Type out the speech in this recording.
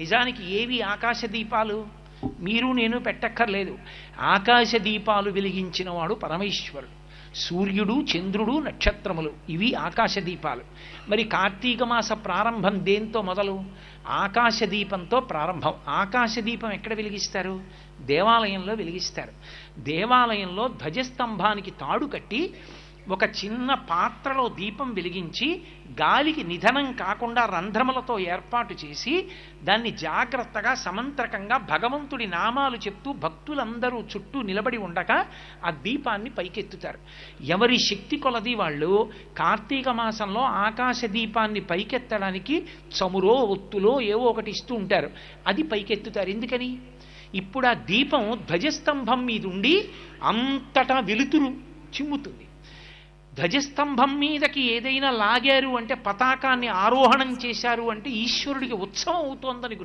నిజానికి ఏవి ఆకాశ దీపాలు? మీరు నేను పెట్టక్కర్లేదు. ఆకాశ దీపాలు వెలిగించిన వాడు పరమేశ్వరుడు. సూర్యుడు, చంద్రుడు, నక్షత్రములు ఇవి ఆకాశ దీపాలు. మరి కార్తీక మాస ప్రారంభం దేంతో మొదలు? ఆకాశ దీపంతో ప్రారంభం. ఆకాశ దీపం ఎక్కడ వెలిగిస్తారు? దేవాలయంలో వెలిగిస్తారు. దేవాలయంలో ధ్వజస్తంభానికి తాడు కట్టి ఒక చిన్న పాత్రలో దీపం వెలిగించి గాలికి నిధనం కాకుండా రంధ్రములతో ఏర్పాటు చేసి దాన్ని జాగ్రత్తగా సమంత్రకంగా భగవంతుడి నామాలు చెప్తూ భక్తులందరూ చుట్టూ నిలబడి ఉండగా ఆ దీపాన్ని పైకెత్తుతారు. ఎవరి శక్తి కొలది వాళ్ళు కార్తీక మాసంలో ఆకాశ దీపాన్ని పైకెత్తడానికి చమురో ఒత్తులో ఏవో ఒకటి ఇస్తూ ఉంటారు. అది పైకెత్తుతారు. ఎందుకని? ఇప్పుడు ఆ దీపం ధ్వజస్తంభం మీద ఉండి అంతటా వెలుతురు చిమ్ముతుంది. ధ్వజస్తంభం మీదకి ఏదైనా లాగారు అంటే, పతాకాన్ని ఆరోహణం చేశారు అంటే ఈశ్వరుడికి ఉత్సవం అవుతోందని